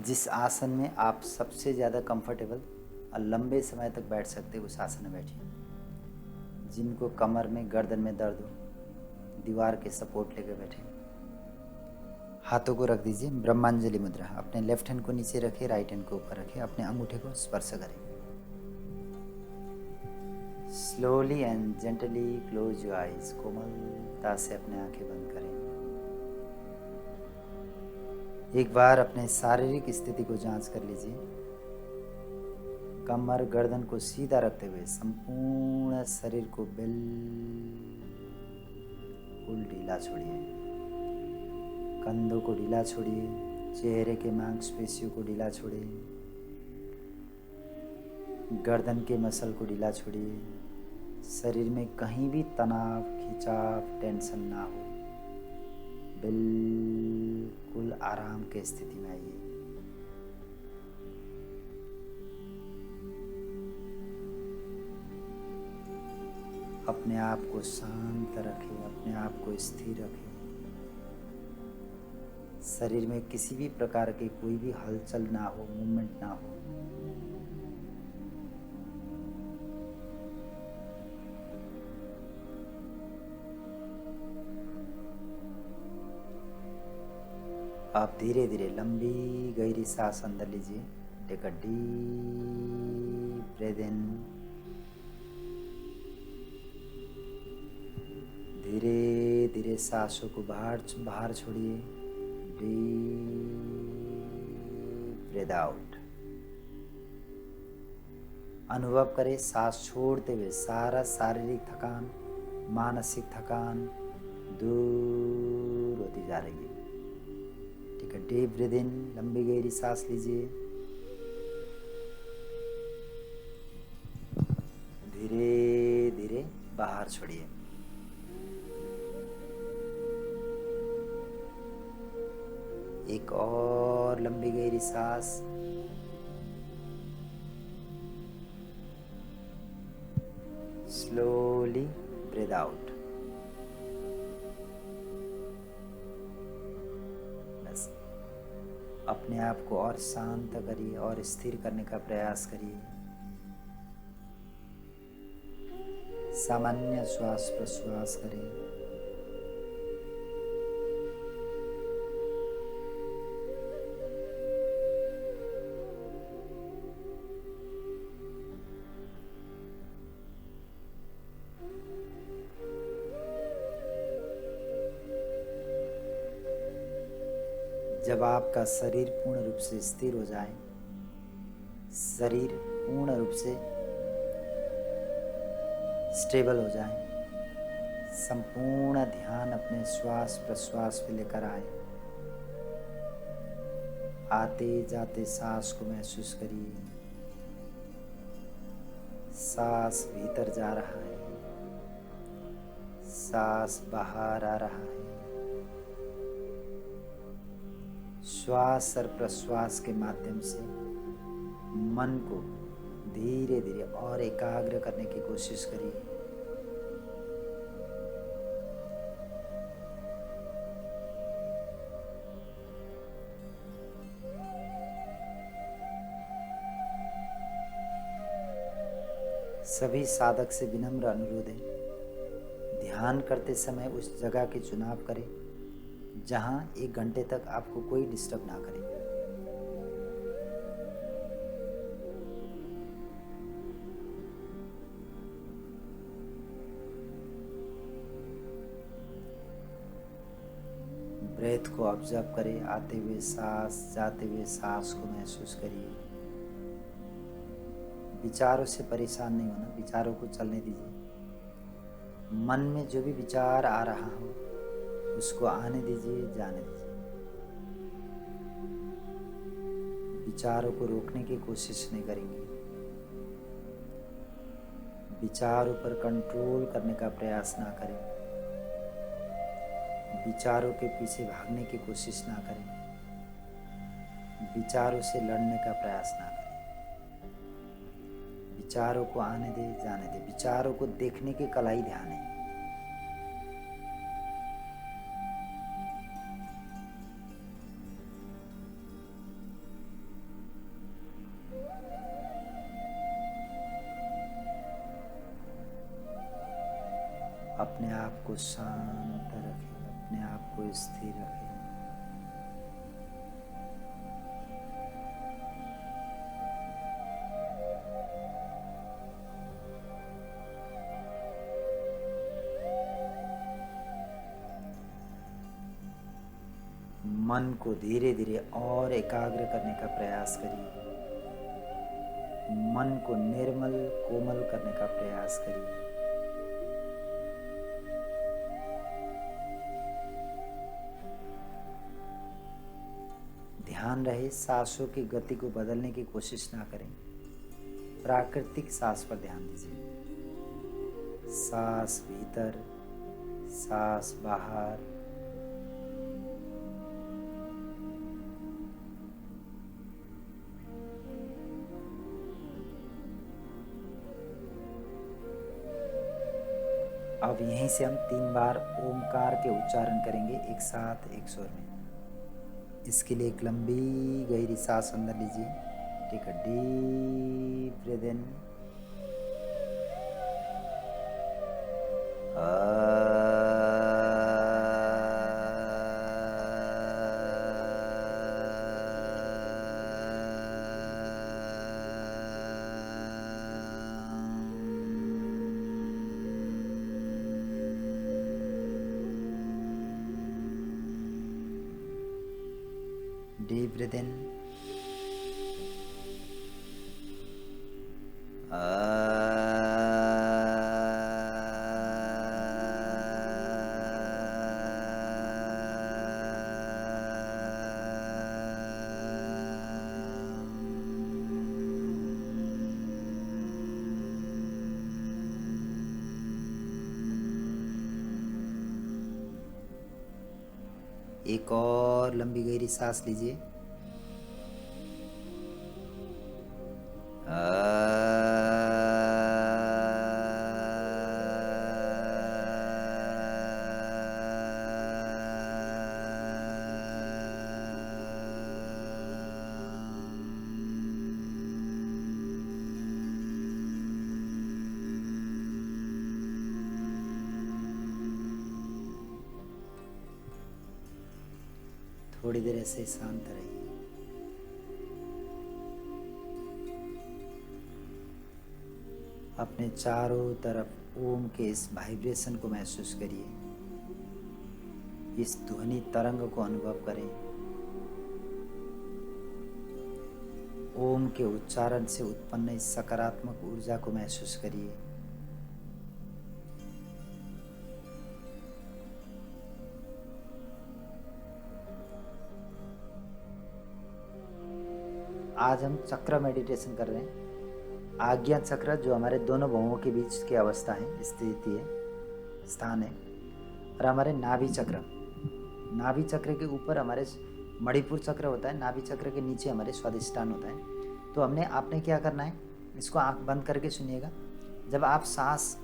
जिस आसन में आप सबसे ज़्यादा कंफर्टेबल और लंबे समय तक बैठ सकते हो उस आसन में बैठिए। जिनको कमर में गर्दन में दर्द हो दीवार के सपोर्ट लेकर बैठे। हाथों को रख दीजिए ब्रह्मांजलि मुद्रा। अपने लेफ्ट हैंड को नीचे रखें, राइट हैंड को ऊपर रखें, अपने अंगूठे को स्पर्श करें। Slowly and gently close your eyes. कोमलता से अपने आंखें बंद करें। एक बार अपने शारीरिक स्थिति को जांच कर लीजिए। कमर गर्दन को सीधा रखते हुए संपूर्ण शरीर को बिल्कुल ढीला छोड़िए। कंधों को ढीला छोड़िए, चेहरे के मांसपेशियों को ढीला छोड़िए, गर्दन के मसल को ढीला छोड़िए। शरीर में कहीं भी तनाव, खिंचाव, टेंशन ना हो। बिल्कुल आराम की स्थिति में आइए। अपने आप को शांत रखें, अपने आप को स्थिर रखें। शरीर में किसी भी प्रकार के कोई भी हलचल ना हो, मूवमेंट ना हो। आप धीरे धीरे लंबी गहरी सांस अंदर लीजिए। Take a deep breath in. धीरे धीरे सांसों को बाहर छोड़िए। Deep breath out. अनुभव करें सांस छोड़ते हुए सारा शारीरिक थकान, मानसिक थकान दूर होती जा रही है। ठीक है, डीप ब्रीथ इन, लंबी गहरी सांस लीजिए। धीरे धीरे बाहर छोड़िए। एक और लंबी गहरी सांस। Slowly breathe out. बस अपने आप को और शांत करिए और स्थिर करने का प्रयास करिए। सामान्य श्वास प्रश्वास करें। जब आपका शरीर पूर्ण रूप से स्थिर हो जाए, शरीर पूर्ण रूप से स्टेबल हो जाए, संपूर्ण ध्यान अपने श्वास प्रश्वास पे लेकर आए। आते जाते सांस को महसूस करिए। सांस भीतर जा रहा है, सांस बाहर आ रहा है। श्वास और प्रश्वास के माध्यम से मन को धीरे धीरे और एकाग्र करने की कोशिश करिए। सभी साधक से विनम्र अनुरोध है, ध्यान करते समय उस जगह के चुनाव करें जहां 1 घंटे तक आपको कोई डिस्टर्ब ना करे। ब्रेथ को ऑब्जर्व करें। आते हुए सांस, जाते हुए सांस को महसूस करिए। विचारों से परेशान नहीं होना, विचारों को चलने दीजिए। मन में जो भी विचार आ रहा हो उसको आने दीजिए, जाने दीजिए। विचारों को रोकने की कोशिश नहीं करेंगे। विचारों पर कंट्रोल करने का प्रयास ना करें। विचारों के पीछे भागने की कोशिश ना करें। विचारों से लड़ने का प्रयास ना करें। विचारों को आने दे, जाने दे। विचारों को देखने की कला ही ध्यान है। अपने आप को शांत रखें, अपने आप को स्थिर रखें। मन को धीरे धीरे और एकाग्र करने का प्रयास करिए। मन को निर्मल कोमल करने का प्रयास करिए। ध्यान रहे सांसों की गति को बदलने की कोशिश ना करें, प्राकृतिक सांस पर ध्यान दीजिए। सांस भीतर, सांस बाहर। अब यहीं से हम 3 बार ओमकार के उच्चारण करेंगे एक साथ एक स्वर में। इसके लिए एक लंबी गहरी सांस अंदर लीजिए। Take a deep breath in. Deep breath in. एक और लंबी गहरी सांस लीजिए। थोड़ी देर ऐसे शांत रहिए। अपने चारों तरफ ओम के इस वाइब्रेशन को महसूस करिए। इस ध्वनि तरंग को अनुभव करें। ओम के उच्चारण से उत्पन्न इस सकारात्मक ऊर्जा को महसूस करिए। आज हम चक्र मेडिटेशन कर रहे हैं। आज्ञा चक्र जो हमारे दोनों भुवों के बीच की अवस्था है, स्थिति है, स्थान है, और हमारे नाभि चक्र के ऊपर हमारे मणिपुर चक्र होता है। नाभि चक्र के नीचे हमारे स्वादिष्टान होता है। तो आपने क्या करना है, इसको आंख बंद करके सुनिएगा। जब आप सांस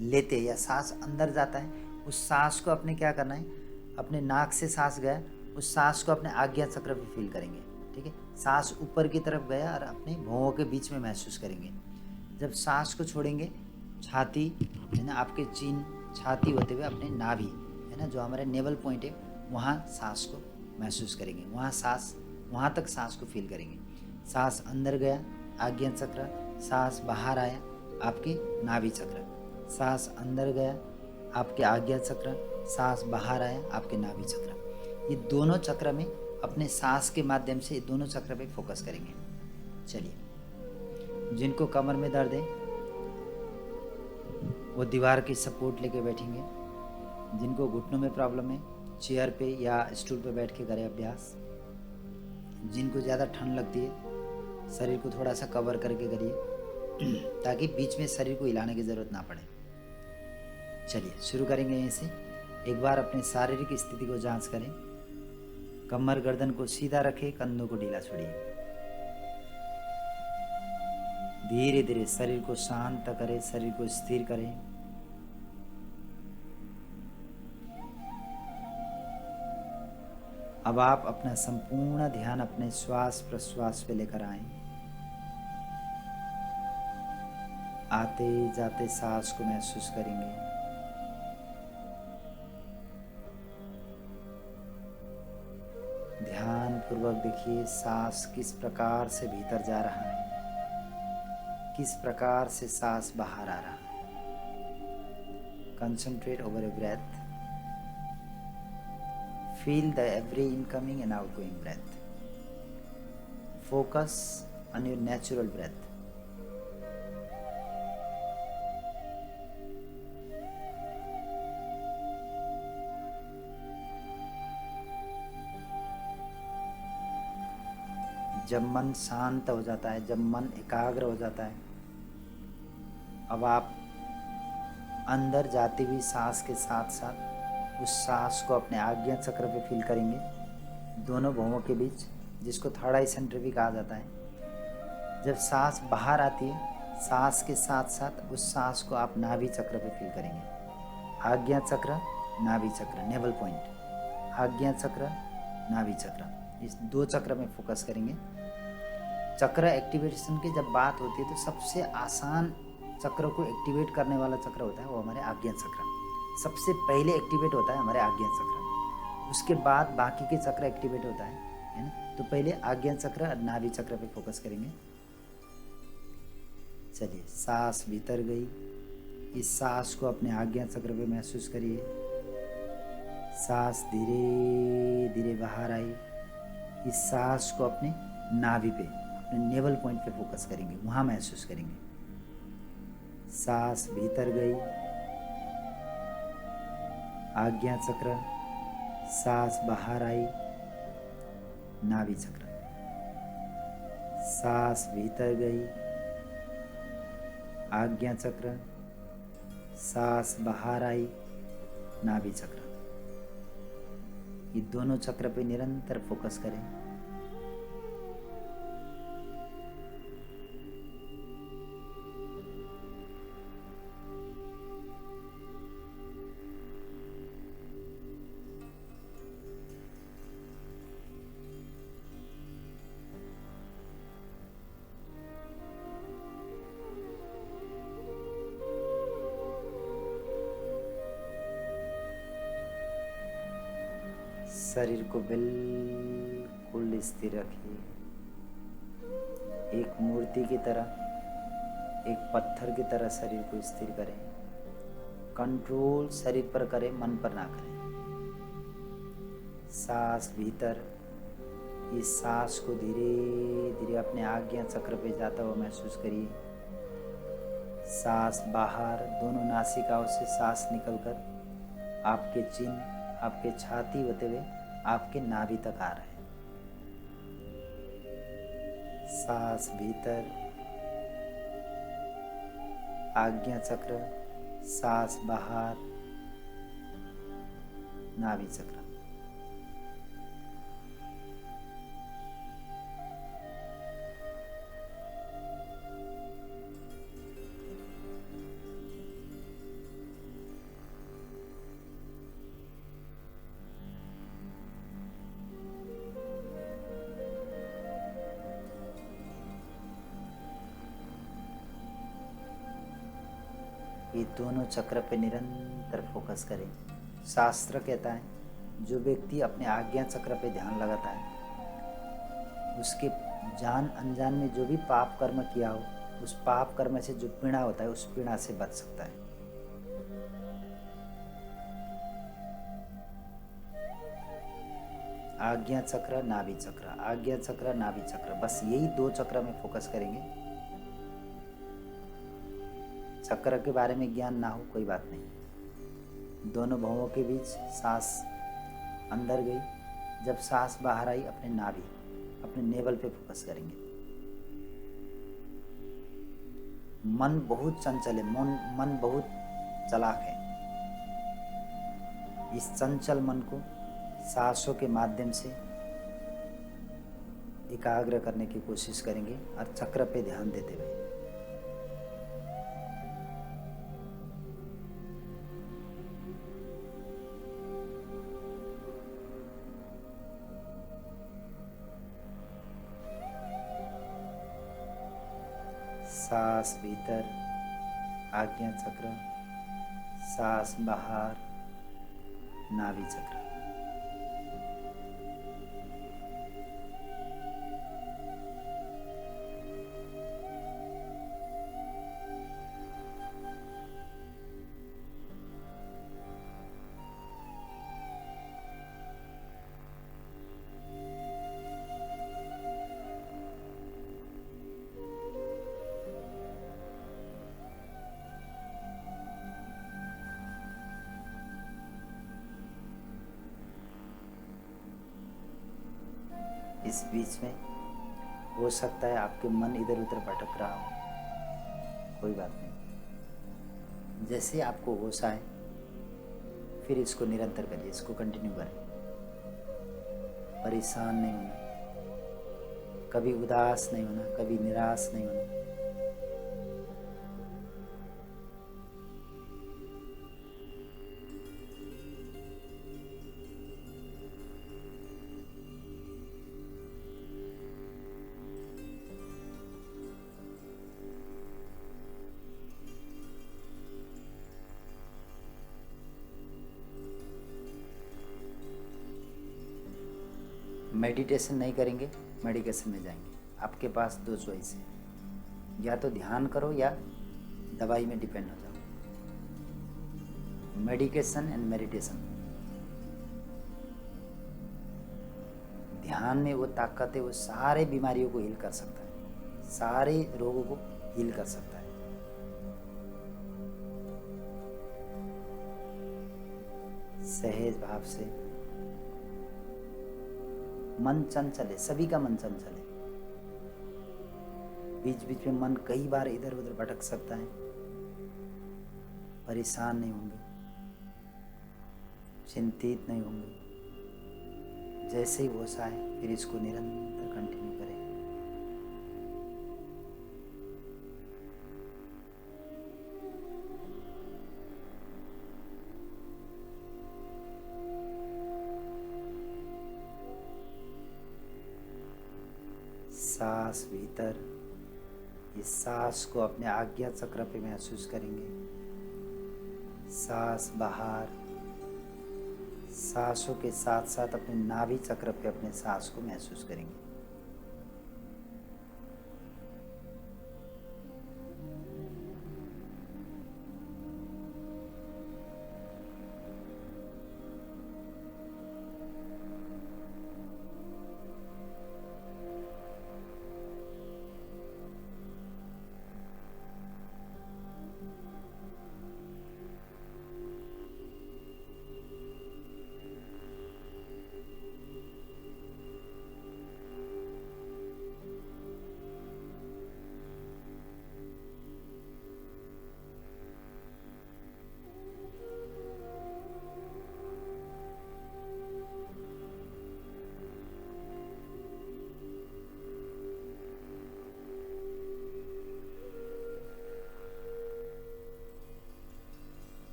लेते या सांस अंदर जाता है, उस सांस को अपने क्या करना है, अपने नाक से सांस गया, उस सांस को अपने आज्ञा चक्र पे फील करेंगे। ठीक है, सांस ऊपर की तरफ गया और अपने भौहों के बीच में महसूस करेंगे। जब सांस को छोड़ेंगे, छाती है ना, आपके छाती होते हुए अपने नाभि है ना, जो हमारे नेवल पॉइंट है, वहाँ सांस को महसूस करेंगे। वहाँ तक सांस को फील करेंगे। सांस अंदर गया आज्ञा चक्र, सांस बाहर आया आपके नाभि चक्र, सांस अंदर गया आपके आज्ञा चक्र, सांस बाहर आया आपके नाभि चक्र। ये दोनों चक्र में अपने सांस के माध्यम से दोनों चक्र पे फोकस करेंगे। चलिए, जिनको कमर में दर्द है वो दीवार की सपोर्ट लेके बैठेंगे। जिनको घुटनों में प्रॉब्लम है, चेयर पे या स्टूल पे बैठ के करें अभ्यास। जिनको ज़्यादा ठंड लगती है, शरीर को थोड़ा सा कवर करके करिए ताकि बीच में शरीर को हिलाने की ज़रूरत ना पड़े। चलिए शुरू करेंगे यहीं से। एक बार अपनी शारीरिक स्थिति को जांच करें। कमर गर्दन को सीधा रखें, कंधों को ढीला छोड़िए। धीरे धीरे शरीर को शांत करें, शरीर को स्थिर करें। अब आप अपना संपूर्ण ध्यान अपने श्वास प्रश्वास पे लेकर आए। आते जाते सांस को महसूस करेंगे। ध्यानपूर्वक देखिए सांस किस प्रकार से भीतर जा रहा है, किस प्रकार से सांस बाहर आ रहा है। Concentrate over your breath, feel the every incoming and outgoing breath, focus on your natural breath. जब मन शांत हो जाता है, जब मन एकाग्र हो जाता है, अब आप अंदर जाती हुई सांस के साथ साथ उस सांस को अपने आज्ञा चक्र पे फील करेंगे, दोनों भौहों के बीच, जिसको थर्ड आई सेंटर भी कहा जाता है। जब सांस बाहर आती है, सांस के साथ साथ उस सांस को आप नाभि चक्र पे फील करेंगे। आज्ञा चक्र, नाभि चक्र, नेवल पॉइंट। आज्ञा चक्र, नाभि चक्र, इस दो चक्र में फोकस करेंगे। चक्र एक्टिवेशन की जब बात होती है तो सबसे आसान चक्र को एक्टिवेट करने वाला चक्र होता है वो हमारे आज्ञा चक्र। सबसे पहले एक्टिवेट होता है हमारे आज्ञा चक्र, उसके बाद बाकी के चक्र एक्टिवेट होता है ना। तो पहले आज्ञा चक्र और नाभि चक्र पे फोकस करेंगे। चलिए, सांस भीतर गई, इस सांस को अपने आज्ञा चक्र पे महसूस करिए। सांस धीरे धीरे बाहर आई, इस सांस को अपने नाभि पे, अपने नेवल पॉइंट पे फोकस करेंगे, वहाँ महसूस करेंगे। सांस भीतर गई, आज्ञा चक्र, सांस बाहर आई, नाभि चक्र। सांस भीतर गई, आज्ञा चक्र, सांस बाहर आई, नाभि चक्र। ये दोनों चक्र पे निरंतर फोकस करें। शरीर को बिल्कुल स्थिर रखिए, एक मूर्ति की तरह, एक पत्थर की तरह शरीर को स्थिर करें। कंट्रोल शरीर पर करें, मन पर ना करें। सांस भीतर, इस सांस को धीरे धीरे अपने आज्ञा चक्र पे जाता हुआ महसूस करिए। सांस बाहर, दोनों नासिकाओं से सांस निकलकर आपके चिन्ह, आपके छाती होते हुए आपके नाभि तक आ रहे हैं। सांस भीतर, आज्ञा चक्र, सांस बाहर, नाभि चक्र। ये दोनों चक्र पे निरंतर फोकस करें। शास्त्र कहता है जो व्यक्ति अपने आज्ञा चक्र पे ध्यान लगाता है, उसके जान अनजान में जो भी पाप कर्म किया हो, उस पाप कर्म से जो पीड़ा होता है, उस पीड़ा से बच सकता है। आज्ञा चक्र, नाभि चक्र, आज्ञा चक्र, नाभि चक्र, बस यही दो चक्र में फोकस करेंगे। चक्र के बारे में ज्ञान ना हो कोई बात नहीं। दोनों भौहों के बीच सांस अंदर गई, जब सांस बाहर आई, अपने नाभि, अपने नेवल पे फोकस करेंगे। मन बहुत चंचल है, मन बहुत चालाक है। इस चंचल मन को सांसों के माध्यम से एकाग्र करने की कोशिश करेंगे और चक्र पे ध्यान देते हुए। सांस भीतर, आज्ञा चक्र, सांस बाहर, नाभि चक्र। इस बीच में हो सकता है आपके मन इधर उधर भटक रहा हो, कोई बात नहीं। जैसे आपको होश आए फिर इसको निरंतर करिए, इसको कंटिन्यू करें। परेशान नहीं होना, कभी उदास नहीं होना, कभी निराश नहीं होना। मेडिटेशन नहीं करेंगे, मेडिकेशन में जाएंगे। आपके पास दो चॉइस है, या तो ध्यान करो या दवाई में डिपेंड हो जाओ। मेडिकेशन एंड मेडिटेशन, ध्यान में वो ताकत है, वो सारे बीमारियों को हील कर सकता है, सारे रोगों को हील कर सकता है। सहज भाव से मन चंचल है, सभी का मन चंचल है। बीच बीच में मन कई बार इधर उधर भटक सकता है। परेशान नहीं होंगे, चिंतित नहीं होंगे। जैसे ही होश आए फिर इसको निरंतर कंटिन्यू करें। सांस भीतर, इस सांस को अपने आज्ञा चक्र पे महसूस करेंगे। सांस बाहर, सांसों के साथ साथ अपने नाभि चक्र पे अपने सांस को महसूस करेंगे।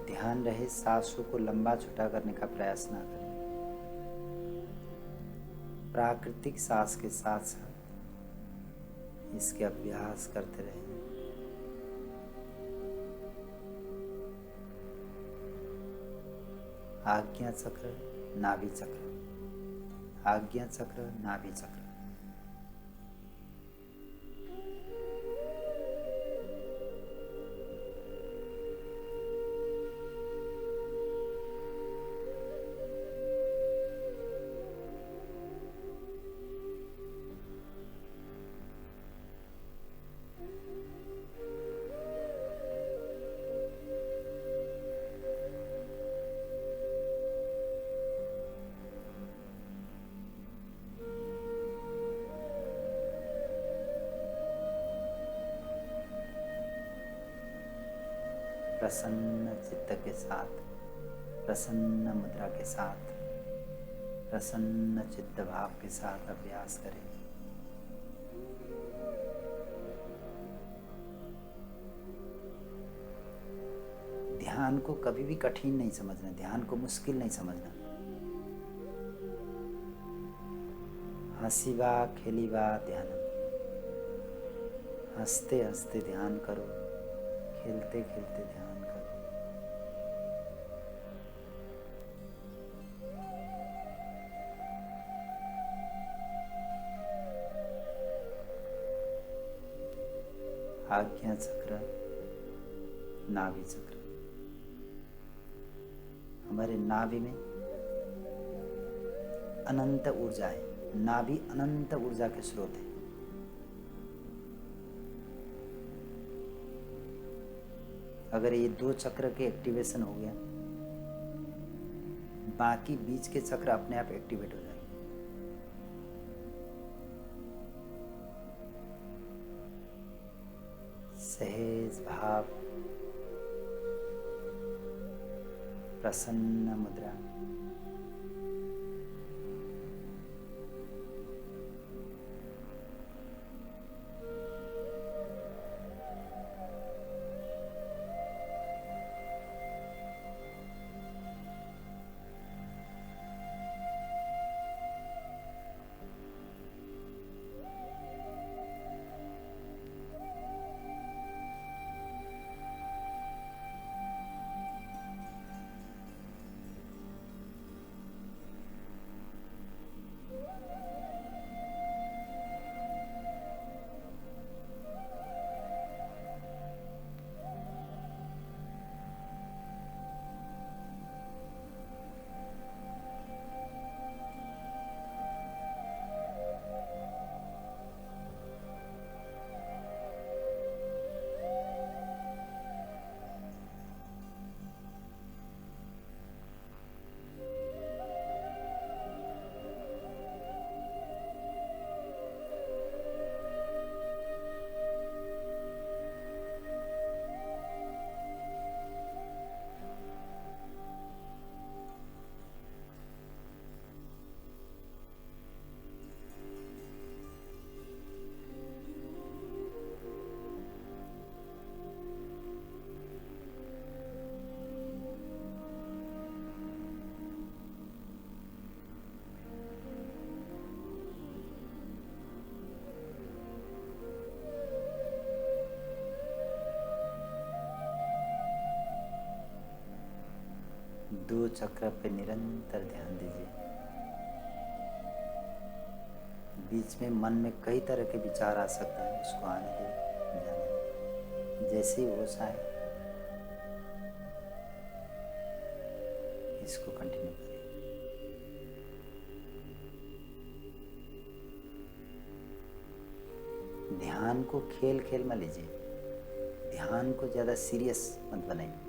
ध्यान रहे सांसों को लंबा छोटा करने का प्रयास ना करें। प्राकृतिक सांस के साथ साथ इसके अभ्यास करते रहें। आज्ञा चक्र, नाभि चक्र, आज्ञा चक्र, नाभि चक्र। प्रसन्न चित्त के साथ, प्रसन्न मुद्रा के साथ, प्रसन्न चित्त भाव के साथ अभ्यास करें। ध्यान को कभी भी कठिन नहीं समझना, ध्यान को मुश्किल नहीं समझना। हंसीबा खेलीबा ध्यान, हंसते हंसते ध्यान करो, खेलते खेलते ध्यान करो। आज्ञा चक्र, नाभि चक्र। हमारे नाभि में अनंत ऊर्जा है, नाभि अनंत ऊर्जा के स्रोत है। अगर ये दो चक्र के एक्टिवेशन हो गया बाकी बीच के चक्र अपने आप एक्टिवेट हो जाएंगे। सहज भाव, प्रसन्न मुद्रा। दो चक्र पे निरंतर ध्यान दीजिए। बीच में मन में कई तरह के विचार आ सकता है, उसको आने दे, जाने दे। जैसे ही होश आए इसको कंटिन्यू करें। ध्यान को खेल खेल में लीजिए, ध्यान को ज़्यादा सीरियस मत बनाइए।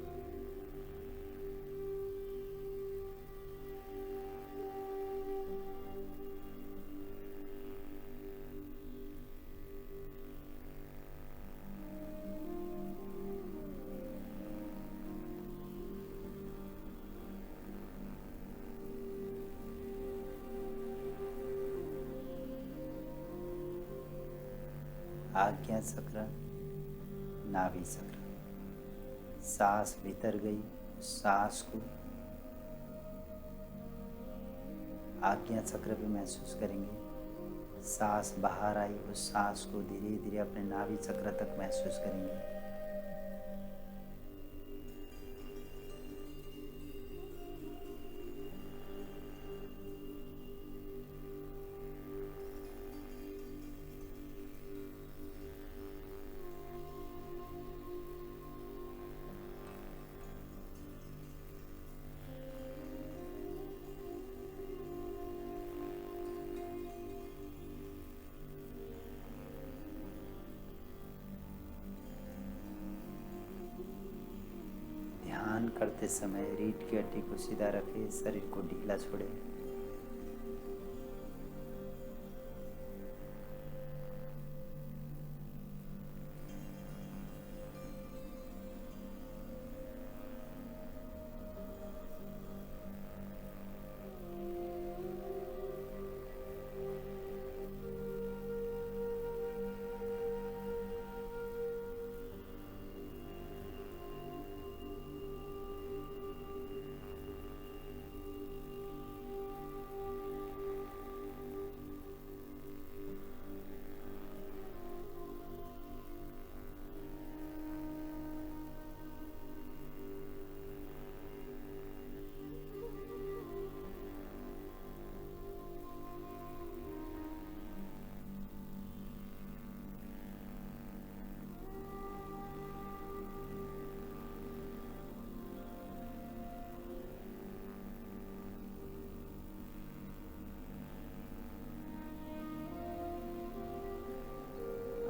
आज्ञा चक्र, नाभि चक्र। सांस भीतर गई, सांस को आज्ञा चक्र पे महसूस करेंगे। सांस बाहर आई, उस सांस को धीरे धीरे अपने नाभि चक्र तक महसूस करेंगे। ध्यान करते समय रीढ़ की हड्डी को सीधा रखें, शरीर को ढीला छोड़ें।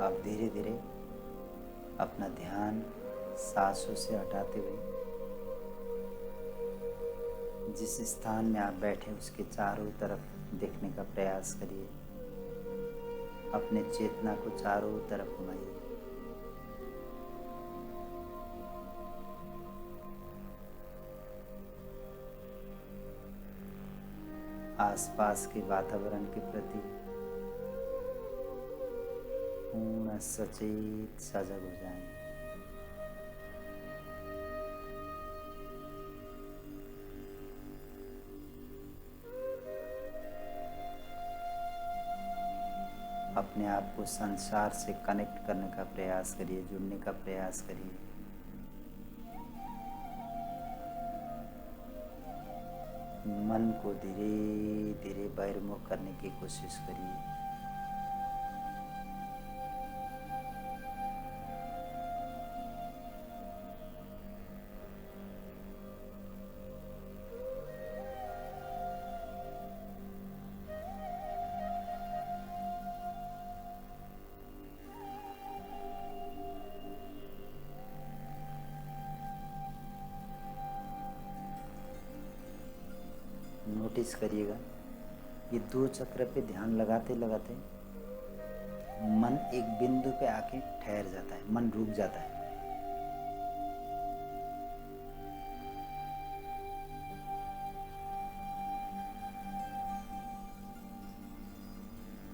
आप धीरे धीरे अपना ध्यान सांसों से हटाते हुए जिस स्थान में आप बैठे उसके चारों तरफ देखने का प्रयास करिए। अपने चेतना को चारों तरफ घुमाइए। आसपास के वातावरण के प्रति पूर्ण सचेत सजग हो जाएं। अपने आप को संसार से कनेक्ट करने का प्रयास करिए, जुड़ने का प्रयास करिए। मन को धीरे धीरे बहिर्मुख करने की कोशिश करिए। नोटिस करिएगा ये 2 चक्र पे ध्यान लगाते लगाते मन एक बिंदु पे आके ठहर जाता है, मन रुक जाता है।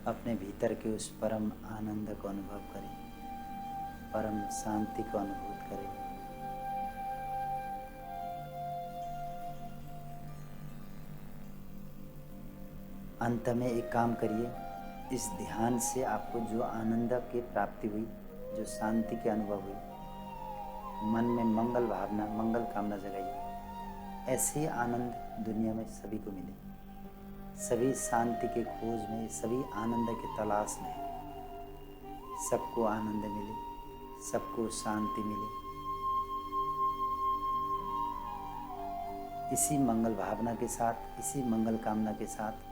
अपने भीतर के उस परम आनंद को अनुभव करें, परम शांति को अनुभूत करें। अंत में एक काम करिए, इस ध्यान से आपको जो आनंद की प्राप्ति हुई, जो शांति के अनुभव हुई, मन में मंगल भावना, मंगल कामना जगाइए। ऐसे आनंद दुनिया में सभी को मिले। सभी शांति के खोज में, सभी आनंद के तलाश में। सबको आनंद मिले, सबको शांति मिले। इसी मंगल भावना के साथ, इसी मंगल कामना के साथ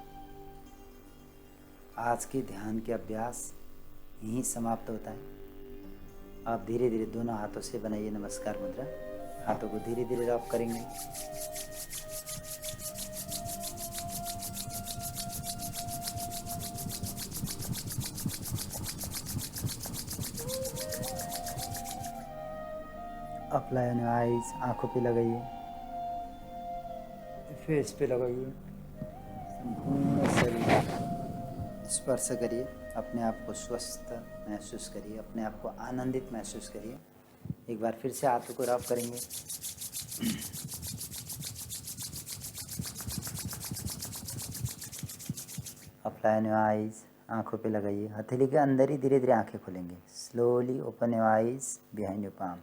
आज के ध्यान के अभ्यास यहीं समाप्त होता है। आप धीरे धीरे दोनों हाथों से बनाइए नमस्कार मुद्रा। हाथों को धीरे धीरे रब करेंगे। अप्लाई ऑन आईज, आंखों पे लगाइए, फेस पे लगाइए, संपूर्ण शरीर स्पर्श करिए। अपने आप को स्वस्थ महसूस करिए, अपने आप को आनंदित महसूस करिए। एक बार फिर से हाथों को रब करेंगे। अप्लाई योर आईज, आंखों पे लगाइए। हथेली के अंदर ही धीरे धीरे आंखें खोलेंगे। Slowly open your eyes behind your palm.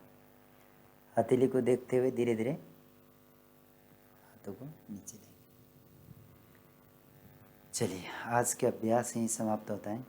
हथेली को देखते हुए धीरे धीरे हाथों को नीचे लेंगे। चलिए, आज के अभ्यास यहीं समाप्त होता है।